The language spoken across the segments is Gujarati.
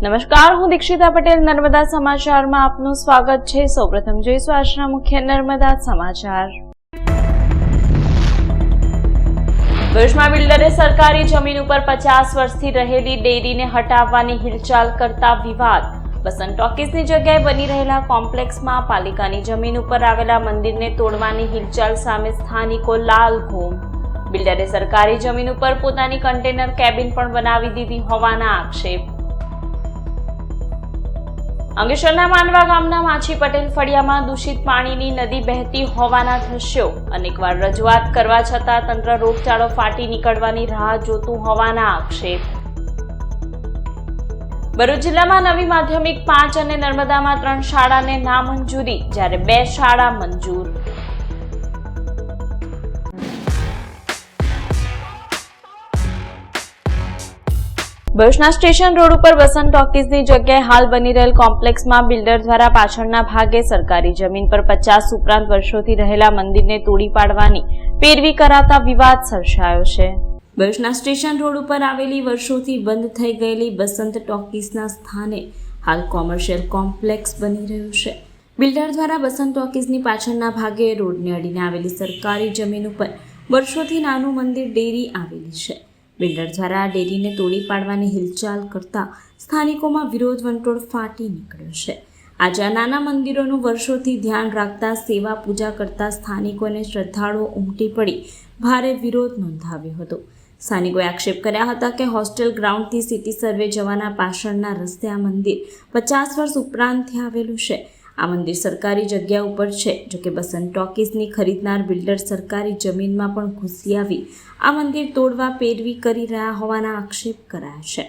નમસ્કાર, હું દીક્ષિતા પટેલ નર્મદા સમાચારમાં આપનું સ્વાગત છે। સૌપ્રથમ જોઈશું આજના મુખ્ય નર્મદા સમાચાર। ભરૂચમાં બિલ્ડરે સરકારી જમીન ઉપર 50 વર્ષથી રહેલી ડેરીને હટાવવાની હિલચાલ કરતા વિવાદ। બસંત ટોકીઝની જગ્યાએ બની રહેલા કોમ્પ્લેક્સમાં પાલિકાની જમીન ઉપર આવેલા મંદિરને તોડવાની હિલચાલ સામે સ્થાનિકો લાલઘૂમ। બિલ્ડરે સરકારી જમીન ઉપર પોતાની કન્ટેનર કેબિન પણ બનાવી દીધી હોવાના આક્ષેપ। અંગેશ્વરના માંડવા ગામના માછી પટેલ ફળિયામાં દૂષિત પાણીની નદી બહેતી હોવાના દ્રશ્યો। અનેકવાર રજૂઆત કરવા છતાં તંત્ર રોગચાળો ફાટી નીકળવાની રાહ જોતું હોવાના આક્ષેપ। ભરૂચ જિલ્લામાં નવી માધ્યમિક 5 અને નર્મદામાં 3 શાળાને નામંજૂરી, જ્યારે 2 શાળા મંજૂર। ભરૂચના સ્ટેશન રોડ ઉપર બસંત ટોકીઝની જગ્યાએ હાલ બની રહેલ કોમ્પ્લેક્સમાં બિલ્ડર દ્વારા પાછળના ભાગે સરકારી જમીન પર 50 ઉપરાંત વર્ષોથી રહેલા મંદિરને તોડી પાડવાની પેરવી કરાતા વિવાદ સર્જાયો છે। ભરૂચના સ્ટેશન રોડ ઉપર આવેલી વર્ષોથી બંધ થઈ ગયેલી બસંત ટોકીઝના સ્થાને હાલ કોમર્શિયલ કોમ્પ્લેક્સ બની રહ્યું છે। બિલ્ડર દ્વારા બસંત ટોકીઝની પાછળના ભાગે રોડને અડીને આવેલી સરકારી જમીન ઉપર વર્ષોથી નાનું મંદિર ડેરી આવેલી છે। બિલ્ડર દ્વારા આ ડેરીને તોડી પાડવાની હિલચાલ કરતા સ્થાનિકોમાં વિરોધ વંટોળ ફાટી નીકળ્યો છે। આજે આ નાના મંદિરોનું વર્ષોથી ધ્યાન રાખતા સેવા પૂજા કરતા સ્થાનિકોને શ્રદ્ધાળુઓ ઉમટી પડી ભારે વિરોધ નોંધાવ્યો હતો। સ્થાનિકોએ આક્ષેપ કર્યા હતા કે હોસ્ટેલ ગ્રાઉન્ડથી સિટી સર્વે જવાના પાછળના રસ્તે આ મંદિર 50 વર્ષ ઉપરાંતથી આવેલું છે। આ મંદિર સરકારી જગ્યા ઉપર છે। જોકે બસંત ટોકીઝની ખરીદનાર બિલ્ડર સરકારી જમીનમાં પણ ઘૂસી આવી આ મંદિર તોડવા પેરવી કરી રહ્યા હોવાના આક્ષેપ કરાયા છે।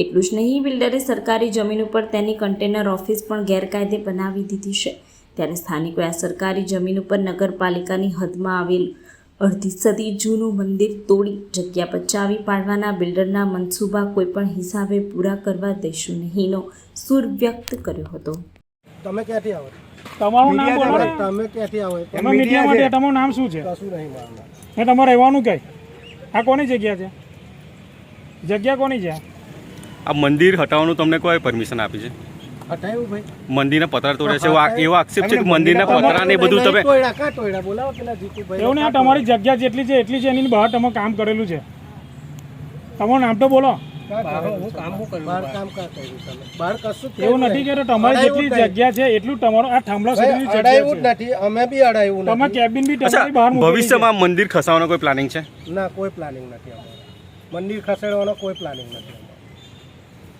એટલું જ નહીં, બિલ્ડરે સરકારી જમીન ઉપર તેની કન્ટેનર ઓફિસ પણ ગેરકાયદે બનાવી દીધી છે। ત્યારે સ્થાનિકોએ આ સરકારી જમીન ઉપર નગરપાલિકાની હદમાં આવેલ અડધી સદી જૂનું મંદિર તોડી જગ્યા બચાવી પાડવાના બિલ્ડરના મનસૂબા કોઈપણ હિસાબે પૂરા કરવા દેશું નહીંનો સૂર વ્યક્ત કર્યો હતો। તમે ક્યાંથી આવો? તમારું નામ બોલો ને? તમે ક્યાંથી આવો? તમે મીડિયા માટે તમારું નામ શું છે? કશું નહીં મારવાનું. ને તમારે રહેવાનું કઈ? આ કોની જગ્યા છે? જગ્યા કોની છે? આ મંદિર હટાવવાનું તમને કોઈ પરમિશન આપી છે? હટાવ્યું ભાઈ? મંદિરના પતરા તોડ્યા છે એવો આક્ષેપ છે કે મંદિરના પતરા ને બધું તમે તોડ્યા કા તોડ્યા? બોલાવો પેલા જીતુભાઈ। એવું નહીં, આ તમારી જગ્યા જેટલી છે એટલી છે, એની બહાર તમે કામ કરેલું છે। તમારું નામ તો બોલો। બહાર કામ કા કર્યું તમે? બહાર કશું એવું નથી કે તમારી જેટલી જગ્યા છે એટલું તમારું આ થાંભલા સુધીની જગ્યા અડાયું જ છે। નથી, અમે બી અડાયું તમે નથી। કેબિન બી તમારી બહાર મૂકેલી છે। ભવિષ્યમાં મંદિર ખસાવવાનો કોઈ પ્લાનિંગ છે? ના, કોઈ પ્લાનિંગ નથી અમારે। મંદિર ખસેડવાનો કોઈ પ્લાનિંગ નથી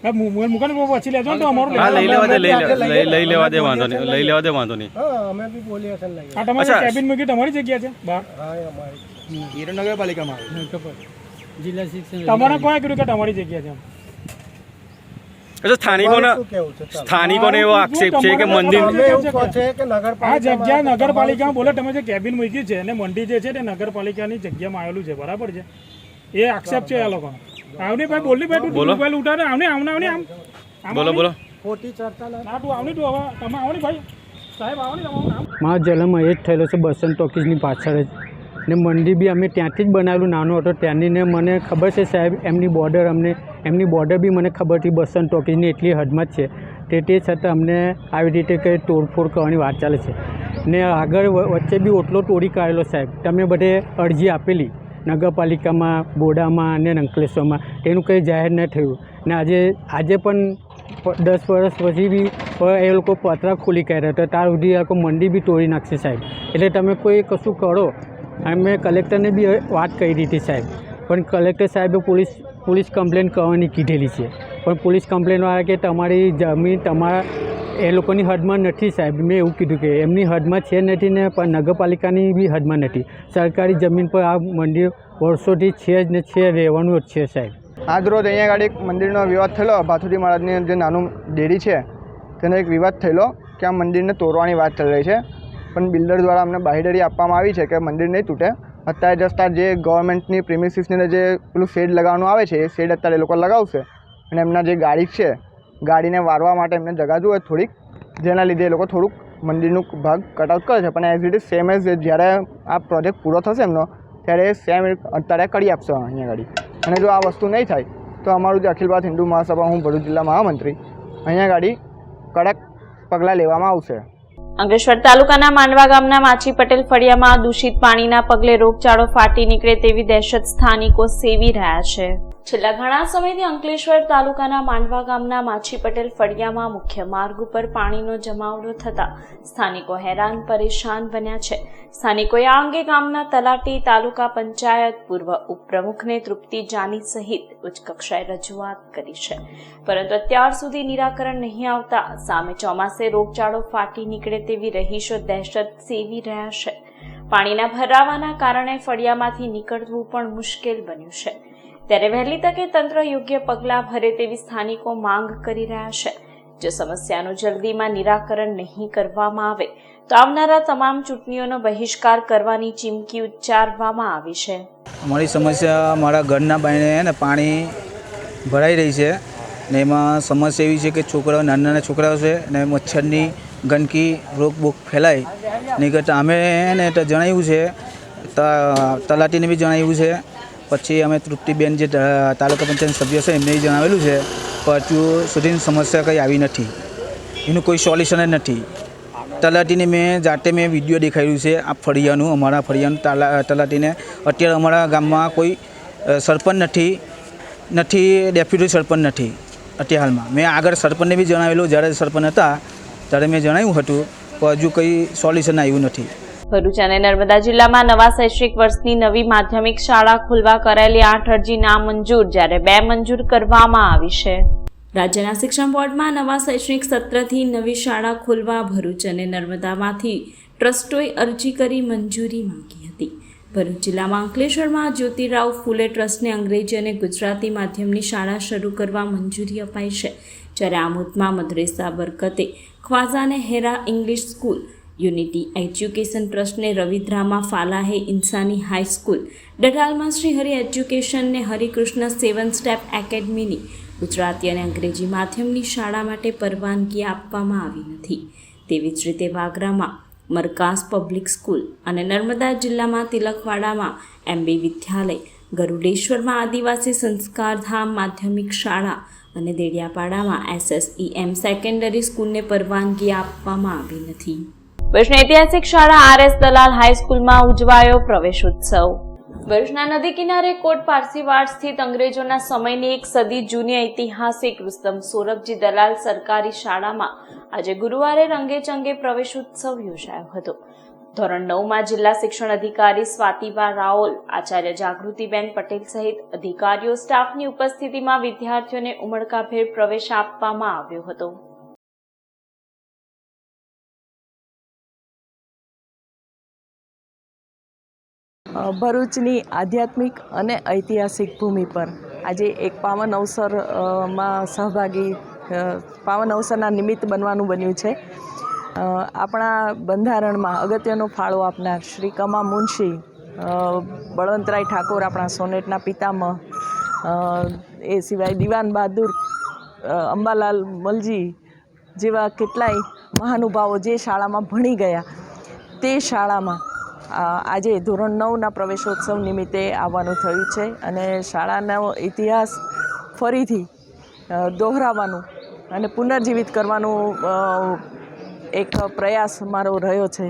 અમારે। મૂકવાનું પછી લેજો ને તો અમારું હા, લઈ લેવા દે વાંધો નહીં। હા, અમે બી બોલીએ છે લઈએ। આ તમારી કેબિન મૂકી તમારી જગ્યા છે બહાર? હા, અમારી નગરપાલિકામાં જિલ્લા શિક્ષણ તમારે કોઈ કર્યું કે તમારી જગ્યા છે? સ્થાનિકોને એવો આક્ષેપ છે કે મંદિર અમે એવું કહો છે કે આ નગરપાલિકા જગ્યા નગરપાલિકા બોલે તમે જે કેબિન મૂકી છે અને મંડી જે છે તે નગરપાલિકાની જગ્યામાં આવેલું છે, બરાબર છે? એ આક્ષેપ છે આ લોકોનો। આવની ભાઈ બોલી ભાઈ તું મોબાઈલ ઉઠાડે આવની આમ બોલો ખોટી ચર્ચા ના। ના તું આવની તું હવે તમે આવની ભાઈ સાહેબ આવની તમારું નામ? મારો જન્મ એ જ થયેલો છે બસંત ટોકીઝની પાછળ જ, ને મંડી બી અમે ત્યાંથી જ બનાવેલું નાનો હતો ત્યાંની, ને મને ખબર છે સાહેબ એમની બોર્ડર બી મને ખબર હતી બસંત ટોકીઝની એટલી હદમાં જ છે, તે છતાં અમને આવી રીતે કંઈ તોડફોડ કરવાની વાત ચાલે છે। ને આગળ વચ્ચે બી ઓટલો તોડી કાઢેલો સાહેબ, તમે બધે અરજી આપેલી નગરપાલિકામાં, બોડામાં અને અંકલેશ્વરમાં, તેનું કંઈ જાહેર ન થયું। ને આજે પણ 10 વર્ષ પછી બી એ લોકો પતરા ખોલી કાઢ્યા હતા, ત્યાર સુધી એ લોકો મંડી બી તોડી નાખશે સાહેબ। એટલે તમે કોઈ કશું કરો। અમે કલેક્ટરને બી વાત કરી હતી સાહેબ, પણ કલેક્ટર સાહેબે પોલીસ કમ્પ્લેન કરવાની કીધેલી છે, પણ પોલીસ કમ્પ્લેનવાળા કે તમારી જમીન તમારા એ લોકોની હદમાં નથી સાહેબ। મેં એવું કીધું કે એમની હદમાં છે નથી ને પણ નગરપાલિકાની બી હદમાં નથી। સરકારી જમીન પર આ મંદિર વર્ષોથી છે જ ને છે, રહેવાનું જ છે સાહેબ। આજ રોજ અહીંયા આગળ એક મંદિરનો વિવાદ થયેલો। ભાથુડી મહારાજની જે નાનું ડેરી છે તેનો એક વિવાદ થયેલો કે આ મંદિરને તોડવાની વાત ચાલી રહી છે, પણ બિલ્ડર દ્વારા અમને બાહેધરી આપવામાં આવી છે કે મંદિર નહીં તૂટે। અત્યારે જસ્ટ આ જે ગવર્મેન્ટની પ્રિમિસિસની અંદર જે પેલું શેડ લગાવવાનું આવે છે એ શેડ અત્યારે એ લોકો લગાવશે, અને એમના જે ગાડી છે ગાડીને વારવા માટે એમને જગા જોઈએ થોડીક, જેના લીધે એ લોકો થોડુંક મંદિરનું ભાગ કટઆઉટ કરે છે, પણ as it is same as જ્યારે આ પ્રોજેક્ટ પૂરો થશે એમનો ત્યારે સેમ અત્યારે કરી આપશે અહીંયા આગળ। અને જો આ વસ્તુ નહીં થાય તો અમારું જે અખિલ ભારત હિન્દુ મહાસભા, હું ભરૂચ જિલ્લા મહામંત્રી, અહીંયા ગાડી કડક પગલાં લેવામાં આવશે. અંકલેશ્વર તાલુકાના માંડવા ગામના માછી પટેલ ફળિયામાં દૂષિત પાણીના પગલે રોગચાળો ફાટી નીકળે તેવી દહેશત સ્થાનિકો સેવી રહ્યા છે. છેલ્લા ઘણા સમયથી અંકલેશ્વર તાલુકાના માંડવા ગામના માછી પટેલ ફળિયામાં મુખ્ય માર્ગ ઉપર પાણીનો જમાવડો થતા સ્થાનિકો હેરાન પરેશાન બન્યા છે. સ્થાનિકોએ આ અંગે ગામના તલાટી, તાલુકા પંચાયત, પૂર્વ ઉપપ્રમુખને તૃપ્તિ જાની સહિત ઉચ્ચ કક્ષાએ રજૂઆત કરી છે, પરંતુ અત્યાર સુધી નિરાકરણ નહીં આવતા સામે ચોમાસે રોગચાળો ફાટી નીકળે તેવી રહીશો દહેશત સેવી રહ્યા છે. પાણીના ભરાવાના કારણે ફળિયામાંથી નીકળવું પણ મુશ્કેલ બન્યું છે. ત્યારે વહેલી તકે તંત્ર યોગ્ય પગલાં ભરે તેવી સ્થાનિકો માંગ કરી રહ્યા છે. જો સમસ્યાનું જલ્દીમાં નિરાકરણ નહીં કરવામાં આવે તો આવનારા તમામ ચૂંટણીઓનો બહિષ્કાર કરવાની ચીમકી ઉચ્ચારવામાં આવી છે. અમારી સમસ્યા મારા ઘરના બાયણે પાણી ભરાઈ રહી છે ને એમાં સમસ્યા એવી છે કે છોકરાઓ, નાના નાના છોકરાઓ છે ને મચ્છરની ગંદકી, રોગ ફેલાય નહીં કરતાં અમે એને જણાવ્યું છે, તલાટીને બી જણાવ્યું છે. પછી અમે તૃપ્તિબેન જે તાલુકા પંચાયત સભ્ય છે એમને જણાવેલું છે, પણ હજુ સુધીની સમસ્યા કંઈ આવી નથી, એનું કોઈ સોલ્યુશન જ નથી. તલાટીને મેં વિડીયો દેખાડ્યું છે આ ફળિયાનું, અમારા ફળિયાનું તલાટીને. અત્યારે અમારા ગામમાં કોઈ સરપંચ નથી, ડેપ્યુટી સરપંચ નથી અત્યારે હાલમાં. મેં આગળ સરપંચને બી જણાવેલું, જ્યારે સરપંચ હતા ત્યારે મેં જણાવ્યું હતું, પણ હજુ કંઈ સોલ્યુશન આવ્યું નથી. ભરૂચ અને નર્મદા જિલ્લામાં નવા શૈક્ષણિક વર્ષની નવી માધ્યમિક શાળા ખોલવા કરાયેલી 8 અરજી નામંજૂર, જ્યારે 2 મંજૂર કરવામાં આવી છે. રાજ્યના શિક્ષણ બોર્ડમાં નવા શૈક્ષણિક સત્રથી નવી શાળા ખોલવા ભરૂચ અને નર્મદામાંથી ટ્રસ્ટોએ અરજી કરી મંજૂરી માંગી હતી. ભરૂચ જિલ્લામાં અંકલેશ્વરમાં જ્યોતિરાવ ફૂલે ટ્રસ્ટને અંગ્રેજી અને ગુજરાતી માધ્યમની શાળા શરૂ કરવા મંજૂરી અપાઈ છે, જ્યારે આમોદમાં મદ્રેસા બરકતે ખ્વાઝાને હેરા ઇંગ્લિશ સ્કૂલ, યુનિટી એજ્યુકેશન ટ્રસ્ટને રવિદ્રામાં ફાલાહે ઇન્સાની હાઈસ્કૂલ, ડઢાલમાં શ્રી હરિ એજ્યુકેશનને હરિકૃષ્ણ 7 સ્ટેપ એકેડમીની ગુજરાતી અને અંગ્રેજી માધ્યમની શાળા માટે પરવાનગી આપવામાં આવી નથી. તેવી જ રીતે વાગરામાં મરકાઝ પબ્લિક સ્કૂલ અને નર્મદા જિલ્લામાં તિલકવાડામાં MB વિદ્યાલય, ગરુડેશ્વરમાં આદિવાસી સંસ્કારધામ માધ્યમિક શાળા અને દેડિયાપાડામાં SSEM સેકન્ડરી સ્કૂલને પરવાનગી આપવામાં આવી નથી. ભરૂચની ઐતિહાસિક શાળા RS દલાલ હાઈસ્કૂલમાં ઉજવાયો પ્રવેશોત્સવ. ભરૂચના નદી કિનારે કોટ પારસીવાડ સ્થિત અંગ્રેજોના સમયની 1 સદી જૂની ઐતિહાસિક રુસ્તમ સોરબજી દલાલ સરકારી શાળામાં આજે ગુરુવારે રંગેચંગે પ્રવેશોત્સવ યોજાયો હતો. ધોરણ 9માં જિલ્લા શિક્ષણ અધિકારી સ્વાતિબા રાઓલ, આચાર્ય જાગૃતિબેન પટેલ સહિત અધિકારીઓ, સ્ટાફની ઉપસ્થિતિમાં વિદ્યાર્થીઓને ઉમળકાભેર પ્રવેશ આપવામાં આવ્યો હતો. ભરૂચની આધ્યાત્મિક અને ઐતિહાસિક ભૂમિ પર આજે એક પાવન અવસરના નિમિત્ત બન્યું છે. આપણા બંધારણમાં અગત્યનો ફાળો આપનાર શ્રી કમા મુનશી બળવંતરાય ઠાકોર, આપણા સોનેટના પિતામહ, એ સિવાય દિવાન બહાદુર અંબાલાલ મલજી જેવા કેટલાય મહાનુભાવો જે શાળામાં ભણી ગયા, તે શાળામાં આજે ધોરણ 9ના પ્રવેશોત્સવ નિમિત્તે આવવાનું થયું છે. અને શાળાનો ઇતિહાસ ફરીથી દોહરાવવાનું અને પુનર્જીવિત કરવાનું એક પ્રયાસ મારો રહ્યો છે.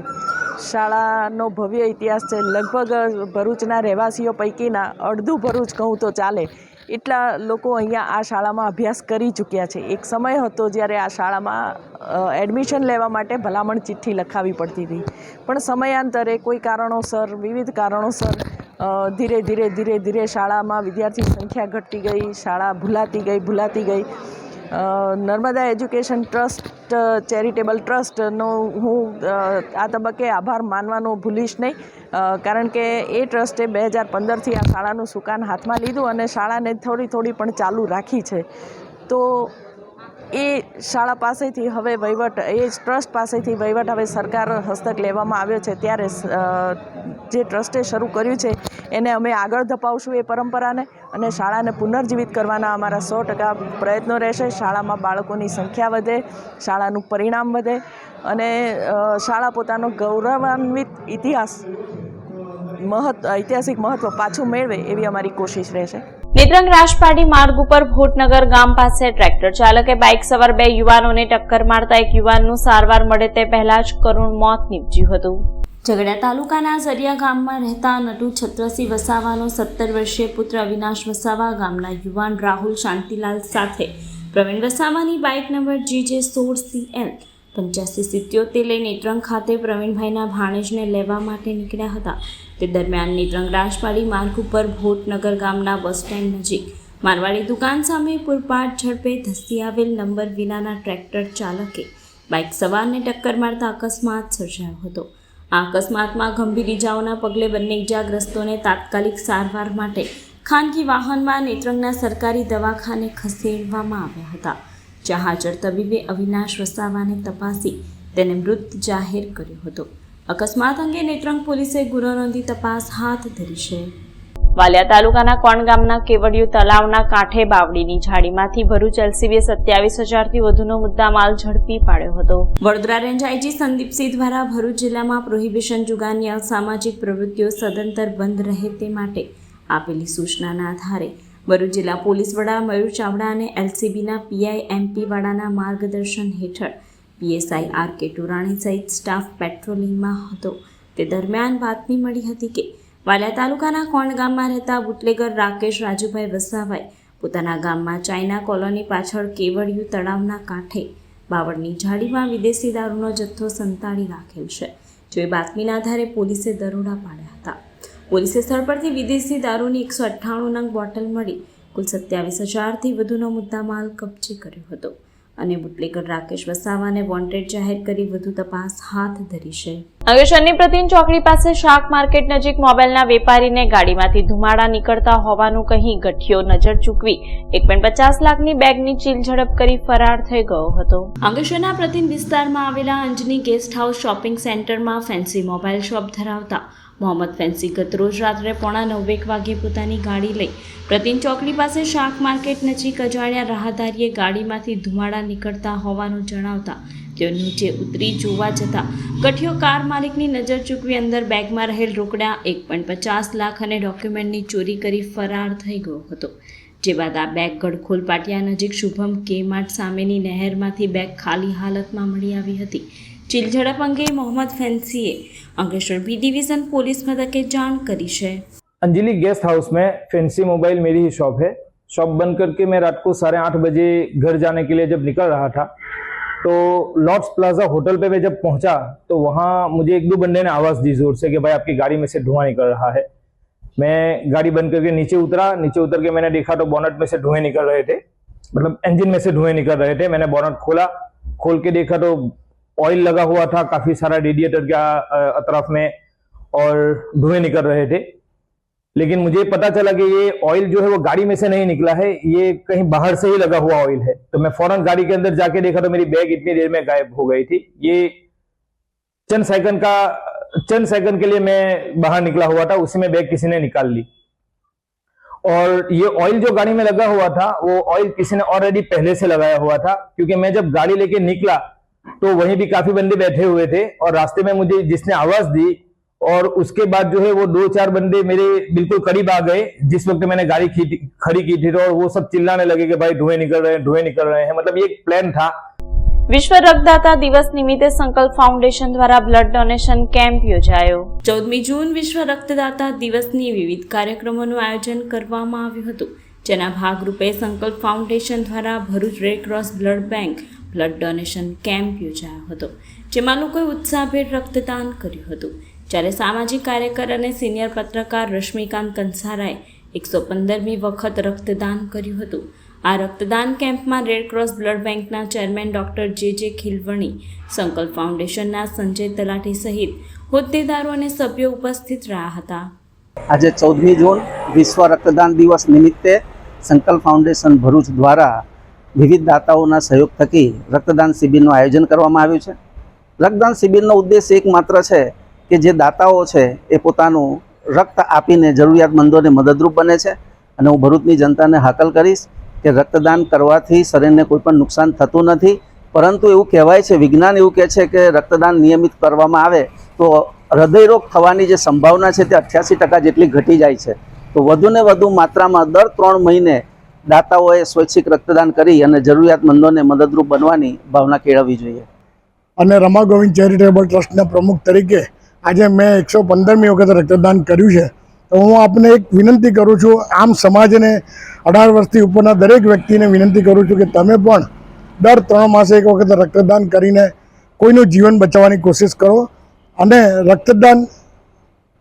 શાળાનો ભવ્ય ઇતિહાસ છે. લગભગ ભરૂચના રહેવાસીઓ પૈકીના અડધું ભરૂચ કહું તો ચાલે એટલા લોકો અહીંયા આ શાળામાં અભ્યાસ કરી ચૂક્યા છે. એક સમય હતો જ્યારે આ શાળામાં એડમિશન લેવા માટે ભલામણ ચિઠ્ઠી લખાવી પડતી હતી, પણ સમયાંતરે કોઈ કારણોસર, વિવિધ કારણોસર ધીરે ધીરે શાળામાં વિદ્યાર્થી સંખ્યા ઘટતી ગઈ, શાળા ભૂલાતી ગઈ. નર્મદા એજ્યુકેશન ટ્રસ્ટ, ચેરિટેબલ ટ્રસ્ટનો હું આ તબક્કે આભાર માનવાનો ભૂલીશ નહીં, કારણ કે એ ટ્રસ્ટે 2015થી આ શાળાનું સુકાન હાથમાં લીધું અને શાળાને થોડી પણ ચાલુ રાખી છે. તો એ શાળા પાસેથી હવે વહીવટ, એ ટ્રસ્ટ પાસેથી વહીવટ હવે સરકાર હસ્તક લેવામાં આવ્યો છે. ત્યારે જે ટ્રસ્ટે શરૂ કર્યું છે એને અમે આગળ ધપાવશું એ પરંપરાને, અને શાળાને પુનર્જીવિત કરવાના અમારા 100% પ્રયત્નો રહેશે. શાળામાં બાળકોની સંખ્યા વધે, શાળાનું પરિણામ વધે અને શાળા પોતાનો ગૌરવાન્વિત ઐતિહાસિક મહત્ત્વ પાછું મેળવે એવી અમારી કોશિશ રહેશે. નેત્રંગ રાજપાડી માર્ગ ઉપર ભોટનગર ગામ પાસે ટ્રેક્ટર ચાલકે બાઇક સવાર 2 યુવાનોને ટક્કર મારતા એક યુવાનનું સારવાર મળે તે પહેલા જ કરુણ મોત નીપજ્યું હતું. ઝઘડા તાલુકાના ઝરિયા ગામમાં રહેતા નટુ છત્રસિંહ વસાવાનો 17 વર્ષીય પુત્ર અવિનાશ વસાવા ગામના યુવાન રાહુલ શાંતિલાલ સાથે પ્રવીણ વસાવાની બાઇક નંબર GJ16CL 8577 લઈ નેત્રંગ ખાતે પ્રવીણભાઈના ભાણેજને લેવા માટે નીકળ્યા હતા. તે દરમિયાન નેત્રંગ રાજપાડી માર્ગ ઉપર ભોટનગર ગામના બસ સ્ટેન્ડ નજીક મારવાડી દુકાન સામે પૂરપાટ ઝડપે ધસી આવેલ નંબર વિનાના ટ્રેક્ટર ચાલકે બાઇક સવારને ટક્કર મારતા અકસ્માત સર્જાયો હતો. આ અકસ્માતમાં ગંભીર ઇજાઓના પગલે બંને ઇજાગ્રસ્તોને તાત્કાલિક સારવાર માટે ખાનગી વાહનમાં નેત્રંગના સરકારી દવાખાને ખસેડવામાં આવ્યા હતા, જ્યાં હાજર તબીબે અવિનાશ વસાવાને તપાસી તેને મૃત જાહેર કર્યો હતો. અકસ્માત અંગે નેત્રંગ પોલીસે ગુનો નોંધી તપાસ હાથ ધરી છે. વાલિયા તાલુકાના કોણ ગામના કેવડિયું તળાવના કાંઠે બાવડીની ઝાડીમાંથી ભરૂચ LCBએ 27,000થી વધુનો મુદ્દામાલ ઝડપી પાડ્યો હતો. વડોદરા રેન્જ IG સંદીપસિંહ દ્વારા ભરૂચ જિલ્લામાં પ્રોહિબિશન જુગારની અસામાજિક પ્રવૃત્તિઓ સદંતર બંધ રહે તે માટે આપેલી સૂચનાના આધારે ભરૂચ જિલ્લા પોલીસ વડા મયુર ચાવડા અને LCBના PI MP વાડાના માર્ગદર્શન હેઠળ PSI RK ટુરાણી સહિત સ્ટાફ પેટ્રોલિંગમાં હતો. તે દરમિયાન બાતમી મળી હતી કે વાલિયા તાલુકાના કોણ ગામમાં રહેતા બુટલેગર રાકેશ રાજુભાઈ વસાવાએ પોતાના ગામમાં ચાઇના કોલોની પાછળ કેવડિયું તળાવના કાંઠે બાવળની ઝાડીમાં વિદેશી દારૂનો જથ્થો સંતાડી રાખેલ છે. જે બાતમીના આધારે પોલીસે દરોડા પાડ્યા હતા. પોલીસે સ્થળ પરથી વિદેશી દારૂની 198 નંગ બોટલ મળી કુલ 27,000થી વધુનો મુદ્દામાલ કબજે કર્યો હતો અને બુટલેગર રાકેશ વસાવાને વોન્ટેડ જાહેર કરી વધુ તપાસ હાથ ધરી છે. અંકલેશ્વરની પ્રતિન ચોકડી પાસે શાક માર્કેટ નજીક મોબાઈલના વેપારીને ગાડીમાંથી ધુમાડા નીકળતા હોવાનું કહી ગઠિયો નજર ચૂકવી 1.50 લાખની બેગની ચીલ ઝડપ કરી ફરાર થઈ ગયો હતો. અંકલેશ્વરના પ્રતિન વિસ્તારમાં આવેલા અંજની ગેસ્ટ હાઉસ શોપિંગ સેન્ટરમાં ફેન્સી મોબાઈલ શોપ ધરાવતા મોહમ્મદ ફેન્સી ગત રોજ રાત્રે 8:45 વાગે પોતાની ગાડી લઈ પ્રતિન ચોકડી પાસે શાક માર્કેટ નજીક અજાણ્યા રાહદારીએ ગાડીમાંથી ધુમાડા નીકળતા હોવાનું જણાવતા તેઓ નીચે ઉતરી જોવા જતા ગઠિયો કાર માલિકની નજર ચૂકવી અંદર બેગમાં રહેલ રોકડા 1.50 લાખ અને ડોક્યુમેન્ટની ચોરી કરી ફરાર થઈ ગયો હતો. જે બાદ આ બેગ ગડખોલ પાટિયા નજીક શુભમ કે માર્ટ સામેની નહેરમાંથી બેગ ખાલી હાલતમાં મળી આવી હતી. ચીલ ઝડપ અંગે મોહમ્મદ ફેન્સીએ अंकलेश्वर बी डिवीजन पुलिस मदके जान करी है. अंजलि गेस्ट हाउस में फैंसी मोबाइल मेरी ही शॉप है. शॉप बंद करके मैं रात को 8:30 बजे घर जाने के लिए जब निकल रहा था तो लॉर्ड्स प्लाजा होटल पे मैं जब पहुंचा तो वहाँ मुझे 1-2 बंदे ने आवाज़ दी जोर से कि भाई आपकी गाड़ी में से धुआं निकल रहा है. मैं गाड़ी बंद करके नीचे उतरा. नीचे उतर के मैंने देखा तो बोनट में से धुएं निकल रहे थे, मतलब इंजन में से धुएं निकल रहे थे. मैंने बोनट खोला, खोल के देखा तो ऑयल लगा हुआ था काफी सारा रेडिएटर के अतराफ में और धुएं निकल रहे थे. लेकिन मुझे पता चला कि ये ऑयल जो है वो गाड़ी में से नहीं निकला है, ये कहीं बाहर से ही लगा हुआ ऑयल है. तो मैं फौरन गाड़ी के अंदर जाके देखा तो मेरी बैग इतनी देर में गायब हो गई थी. ये चंद सेकंड के लिए मैं बाहर निकला हुआ था, उसी में बैग किसी ने निकाल ली. और ये ऑयल जो गाड़ी में लगा हुआ था वो ऑयल किसी ने ऑलरेडी पहले से लगाया हुआ था, क्योंकि मैं जब गाड़ी लेके निकला तो वहीं भी काफी बंदे बैठे हुए थे और रास्ते में मुझे जिसने आवाज दी और उसके बाद जो है वो 2-4 बंदे मेरे बिल्कुल करीब आ गए जिस वक्त मैंने गाड़ी खड़ी की थी. और वो सब चिल्लाने लगे कि भाई धुएं निकल रहे हैं. मतलब ये एक प्लान था. विश्व रक्तदाता दिवस निमित्ते संकल्प फाउंडेशन द्वारा ब्लड डोनेशन केम्प योजायो. 14 जून विश्व रक्तदाता दिवसनी विविध कार्यक्रमोનું આયોજન કરવામાં આવ્યું હતું, જેના ભાગરૂપે સંકલ્પ ફાઉન્ડેશન દ્વારા Bharuch red cross blood bank blood donation camp યોજાયો હતો, જેમાં લોકોએ ઉત્સાહભેર રક્તદાન કર્યું હતું. જ્યારે સામાજિક કાર્યકર અને સિનિયર પત્રકાર રશ્મિકાંત કંસારાએ 115મી વખત રક્તદાન કર્યું હતું. આ રક્તદાન કેમ્પમાં રેડ ક્રોસ બ્લડ બેંકના ચેરમેન ડોક્ટર જે ખીલવણી, સંકલ્પ ફાઉન્ડેશનના સંજય તલાટી સહિત હોદ્દેદારો અને સભ્યો ઉપસ્થિત રહ્યા હતા. આજે 14મી જૂન વિશ્વ રક્તદાન દિવસ નિમિત્તે સંકલ્પ ફાઉન્ડેશન ભરૂચ દ્વારા વિવિધ દાતાઓના સહયોગ થકી રક્તદાન શિબિરનું આયોજન કરવામાં આવ્યું છે. રક્તદાન શિબિરનો ઉદ્દેશ એકમાત્ર છે કે જે દાતાઓ છે એ પોતાનું રક્ત આપીને જરૂરિયાતમંદોને મદદરૂપ બને છે. અને હું ભરૂચની જનતાને હાકલ કરીશ કે રક્તદાન કરવાથી શરીરને કોઈ પણ નુકસાન થતું નથી, પરંતુ એવું કહેવાય છે, વિજ્ઞાન એવું કહે છે કે રક્તદાન નિયમિત કરવામાં આવે તો હૃદયરોગ થવાની જે સંભાવના છે તે 88% જેટલી ઘટી જાય છે. તો વધુને વધુ માત્રામાં દર 3 મહિને દાતાઓએ સ્વૈચ્છિક રક્તદાન કરી અને જરૂરિયાતમંદોને મદદરૂપ બનવાની ભાવના કેળવવી જોઈએ. અને રમા ગોવિંદ ચેરિટેબલ ટ્રસ્ટના પ્રમુખ તરીકે આજે મેં 115મી વખત રક્તદાન કર્યું છે. તો હું આપને એક વિનંતી કરું છું, આમ સમાજને 18 વર્ષથી ઉપરના દરેક વ્યક્તિને વિનંતી કરું છું કે તમે પણ દર 3 માસે એક વખત રક્તદાન કરીને કોઈનું જીવન બચાવવાની કોશિશ કરો અને રક્તદાન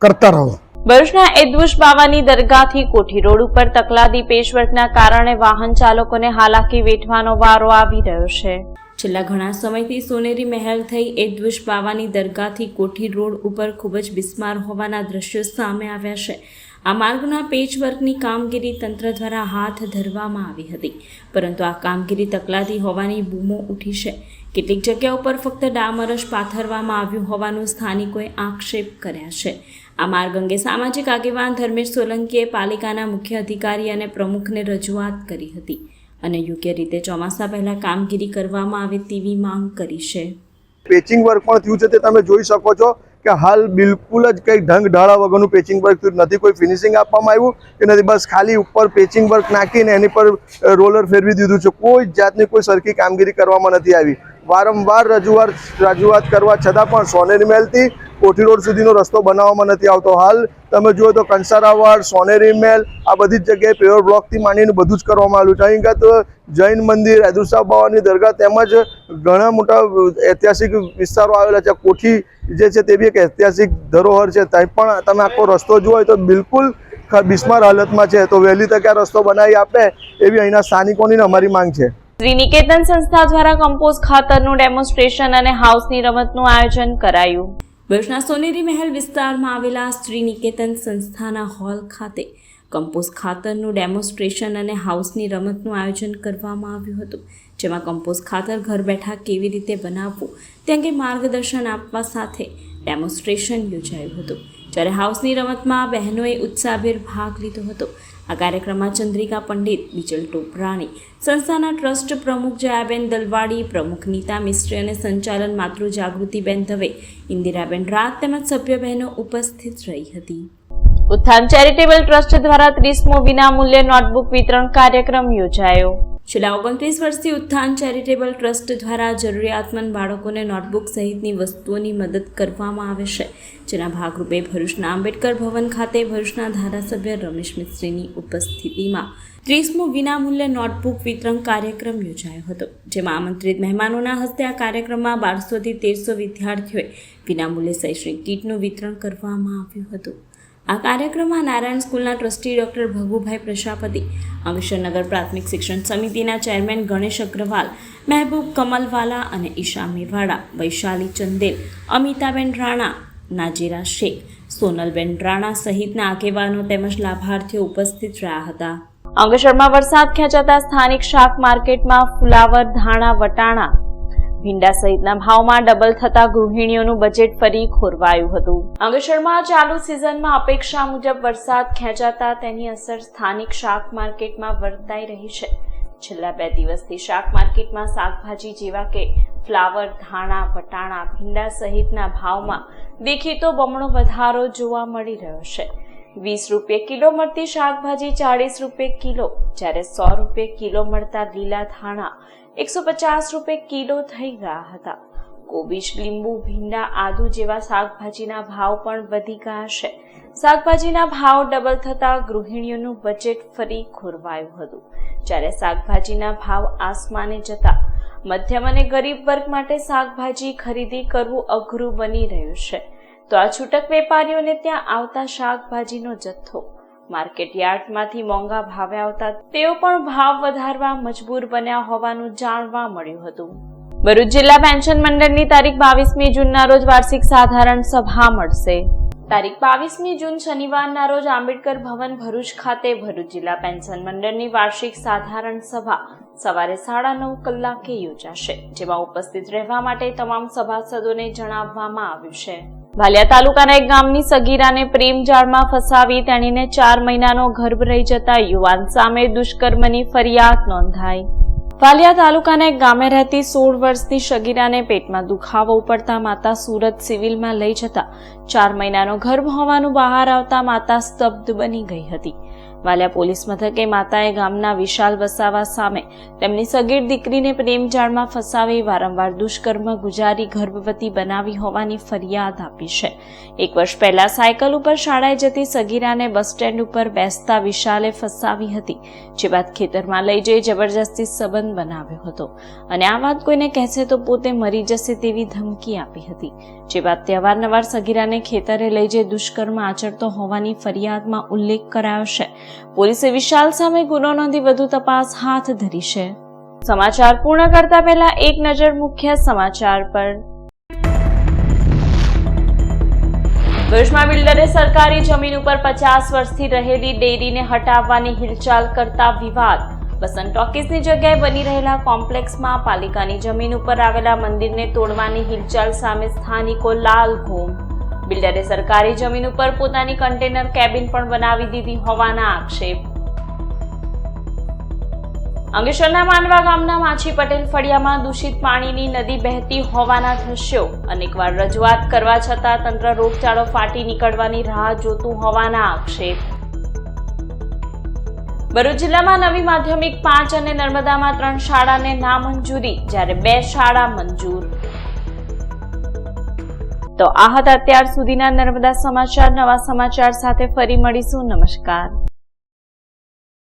કરતા રહો. ભરૂચના એદવુશ બાવાની દરગાહથી કોઠી રોડ ઉપર તકલાદી પેચવર્કના કારણે વાહન ચાલકોને હાલાકી વેઠવાનો વારો આવી રહ્યો છે. છેલ્લા ઘણા સમયથી સોનેરી મહેલ થઈ એદવુશ બાવાની દરગાહથી કોઠી રોડ ઉપર ખૂબ જ બિસ્માર હોવાના દ્રશ્યો સામે આવ્યા છે. આ માર્ગના પેચવર્કની કામગીરી તંત્ર દ્વારા હાથ ધરવામાં આવી હતી, પરંતુ આ કામગીરી તકલાદી હોવાની બૂમો ઉઠી છે. કેટલીક જગ્યાઓ પર ફક્ત ડામર જ પાથરવામાં આવ્યું હોવાનું સ્થાનિકોએ આક્ષેપ કર્યા છે. આ માર્ગ અંગે સામાજિક આગેવાન ધર્મેશ સોલંકીએ પાલિકાના મુખ્ય અધિકારી અને પ્રમુખને રજૂઆત કરી હતી અને યોગ્ય રીતે ચોમાસા પહેલા કામગીરી કરવામાં આવે તેવી માંગ કરી છે. પેચિંગ વર્ક પણ થયું છે તે તમે જોઈ શકો છો કે હાલ બિલકુલ જ કંઈ ઢંગ ઢાળા વગરનું પેચિંગ વર્ક થયું નથી. કોઈ ફિનિશિંગ આપવામાં આવ્યું કે નથી, બસ ખાલી ઉપર પેચિંગ વર્ક નાખીને એની પર રોલર ફેરવી દીધું છે. કોઈ જાતની કોઈ સરખી કામગીરી કરવામાં નથી આવી. વારંવાર રજૂઆત કરવા છતાં પણ સોનેરી મહેલથી કોઠી રોડ સુધીનો રસ્તો બનાવવામાં નથી આવતો. હાલ તમે જુઓ તો કંસારાવાડ, સોનેરી મહેલ આ બધી જ જગ્યાએ પેવર બ્લોકથી માંડીને બધું જ કરવામાં આવ્યું છે. અહીં તો જૈન મંદિર, એદવુશ બાવાની દરગાહ તેમજ ઘણા મોટા ઐતિહાસિક વિસ્તારો આવેલા છે. કોઠી જે છે તે બી એક ઐતિહાસિક ધરોહર છે. ત્યાં પણ તમે આખો રસ્તો જુઓ તો બિલકુલ બિસ્માર હાલતમાં છે. તો વહેલી તકે આ રસ્તો બનાવી આપે એવી અહીંના સ્થાનિકોની અમારી માંગ છે. શ્રી નિકેતન સંસ્થા દ્વારા કમ્પોઝ ખાતરનું ડેમોન્સ્ટ્રેશન અને હાઉસની રમતનું આયોજન કરાયું. ભરૂચના સોનેરી મહેલ વિસ્તારમાં આવેલા શ્રી નિકેતન સંસ્થાના હોલ ખાતે કમ્પોઝ ખાતરનું ડેમોન્સ્ટ્રેશન અને હાઉસની રમતનું આયોજન કરવામાં આવ્યું હતું, જેમાં કમ્પોઝ ખાતર ઘર બેઠા કેવી રીતે બનાવવું તે અંગે માર્ગદર્શન આપવા સાથે ડેમોન્સ્ટ્રેશન યોજાયું હતું. જ્યારે હાઉસની રમતમાં બહેનોએ ઉત્સાહભેર ભાગ લીધો હતો. આ કાર્યક્રમમાં ચંદ્રિકા પંડિત, બિચલ ટોપરાણી, સંસ્થાના ટ્રસ્ટ પ્રમુખ જયાબેન દલવાડી, પ્રમુખ નીતા મિસ્ત્રી અને સંચાલન માતૃ જાગૃતિબેન દવે, ઇન્દિરાબેન રાત તેમજ સભ્ય બહેનો ઉપસ્થિત રહી હતી. ઉત્થાન ચેરિટેબલ ટ્રસ્ટ દ્વારા 30મો વિનામૂલ્યે નોટબુક વિતરણ કાર્યક્રમ યોજાયો. છેલ્લા 29 વર્ષથી ઉત્થાન ચેરિટેબલ ટ્રસ્ટ દ્વારા જરૂરિયાતમંદ બાળકોને નોટબુક સહિતની વસ્તુઓની મદદ કરવામાં આવે છે, જેના ભાગરૂપે ભરૂચના આંબેડકર ભવન ખાતે ભરૂચના ધારાસભ્ય રમેશ મિસ્ત્રીની ઉપસ્થિતિમાં 30મો વિનામૂલ્ય નોટબુક વિતરણ કાર્યક્રમ યોજાયો હતો, જેમાં આમંત્રિત મહેમાનોના હસ્તે આ કાર્યક્રમમાં 1200 થી 1300 વિદ્યાર્થીઓએ વિનામૂલ્યે શૈક્ષણિક કીટનું વિતરણ કરવામાં આવ્યું હતું. આ કાર્યક્રમમાં નારાયણ સ્કૂલના ટ્રસ્ટી ડોક્ટર ભગુભાઈ પ્રજાપતિ, અંકલેશ્વર પ્રાથમિક શિક્ષણ સમિતિના ચેરમેન ગણેશ અગ્રવાલ, મહેબૂબ કમલવાલા અને ઈશા મેવાડા, વૈશાલી ચંદેલ, અમિતાબેન રાણા, નાજીરા શેખ, સોનલબેન રાણા સહિતના આગેવાનો તેમજ લાભાર્થીઓ ઉપસ્થિત રહ્યા હતા. અંકલેશ્વરમાં વરસાદ ખેંચાતા સ્થાનિક શાક માર્કેટમાં ફુલાવર, ધાણા, વટાણા, ભીંડા સહિતના ભાવમાં ડબલ થતા ગૃહિણીઓનું બજેટ ફરી ખોરવાયું હતું. અંકલેશ્વરમાં ચાલુ સિઝનમાં અપેક્ષા મુજબ વરસાદ ખેંચાતા તેની અસર સ્થાનિક શાક માર્કેટમાં વર્તાઈ રહી છે. છેલ્લા 2 દિવસથી શાક માર્કેટમાં શાકભાજી જેવા કે ફ્લાવર, ધાણા, વટાણા, ભીંડા સહિતના ભાવમાં દેખીતો બમણો વધારો જોવા મળી રહ્યો છે. 20 રૂપિયે કિલો મળતી શાકભાજી 40 રૂપિયે કિલો, જ્યારે 100 રૂપિયે કિલો મળતા લીલા ધાણા 150 રૂપિયે કિલો થઈ ગયા હતા. કોબીજ, લીંબુ, ભીંડા, આદુ જેવા શાકભાજીના ભાવ પણ વધી ગયા છે. શાકભાજીના ભાવ ડબલ થતા ગૃહિણીઓનું બજેટ ફરી ખોરવાયું હતું. જ્યારે શાકભાજીના ભાવ આસમાને જતા મધ્યમ અને ગરીબ વર્ગ માટે શાકભાજી ખરીદી કરવું અઘરું બની રહ્યું છે. તો આ છૂટક વેપારીઓને ત્યાં આવતા શાકભાજીનો જથ્થો માર્કેટ યાર્ડમાંથી મોંઘા ભાવે આવતા તેઓ પણ ભાવ વધારવા મજબૂર બન્યા હોવાનું જાણવા મળ્યું હતું. ભરૂચ જિલ્લા પેન્શન મંડળની તારીખ 22મી જૂનના રોજ વાર્ષિક સાધારણ સભા મળશે. તારીખ 22મી જૂન શનિવારના રોજ આંબેડકર ભવન ભરૂચ ખાતે ભરૂચ જિલ્લા પેન્શન મંડળની વાર્ષિક સાધારણ સભા સવારે 9:30 કલાકે યોજાશે, જેમાં ઉપસ્થિત રહેવા માટે તમામ સભાસદોને જણાવવામાં આવ્યું છે. ભાલિયા તાલુકાના એક ગામની સગીરાને પ્રેમ જાળમાં ફસાવી તેણીને 4 મહિનાનો ગર્ભ રહી જતા યુવાન સામે દુષ્કર્મની ફરિયાદ નોંધાઈ. વાલિયા તાલુકાના એક ગામે રહેતી 16 વર્ષની સગીરાને પેટમાં દુખાવો ઉપડતા માતા સુરત સિવિલમાં લઈ જતા 4 મહિનાનો ગર્ભ હોવાનું બહાર આવતા માતા સ્તબ્ધ બની ગઈ હતી. વાલિયા પોલીસ મથકે માતાએ ગામના વિશાલ વસાવા સામે તેમની સગીર દીકરીને પ્રેમજાળમાં ફસાવી વારંવાર દુષ્કર્મ ગુજારી ગર્ભવતી બનાવી હોવાની ફરિયાદ આપી છે. 1 વર્ષ પહેલા સાયકલ ઉપર શાળાએ જતી સગીરાને બસ સ્ટેન્ડ ઉપર બેસતા વિશાલે ફસાવી હતી, જે બાદ ખેતરમાં લઈ જઈ જબરજસ્તી સંબંધ બનાવ્યો હતો અને આ વાત કોઈને કહેશે તો પોતે મરી જશે તેવી ધમકી આપી હતી, જે બાદ તે અવારનવાર સગીરાને ખેતરે લઈ જઈ દુષ્કર્મ આચરતો હોવાની ફરિયાદમાં ઉલ્લેખ કરાયો છે. પોલીસે વિશાલ સામે ગુનો નોંધી વધુ તપાસ હાથ ધરી છે. સમાચાર પૂર્ણ કરતા પહેલા એક નજર મુખ્ય સમાચાર પર. ભરૂચમાં બિલ્ડરે સરકારી જમીન ઉપર 50 વર્ષથી રહેલી ડેરીને હટાવવાની હિલચાલ કરતા વિવાદ. બસંત ટોકીઝની જગ્યાએ બની રહેલા કોમ્પ્લેક્સમાં પાલિકાની જમીન ઉપર આવેલા મંદિરને તોડવાની હિલચાલ સામે સ્થાનિકો લાલ ઘૂમ. બિલ્ડરે સરકારી જમીન ઉપર પોતાની કન્ટેનર કેબિન પણ બનાવી દીધી હોવાના આક્ષેપ. અંકલેશ્વરના માંડવા ગામના માછી પટેલ ફળિયામાં દૂષિત પાણીની નદી બહેતી હોવાના દ્રશ્યો. અનેકવાર રજૂઆત કરવા છતાં તંત્ર રોગચાળો ફાટી નીકળવાની રાહ જોતું હોવાના આક્ષેપ. ભરૂચ જિલ્લામાં નવી માધ્યમિક 5 અને નર્મદામાં 3 શાળાને નામંજૂરી, જ્યારે 2 શાળા મંજૂર. તો આ હતા અત્યાર સુધીના નર્મદા સમાચાર. નવા સમાચાર સાથે ફરી મળીશું. નમસ્કાર.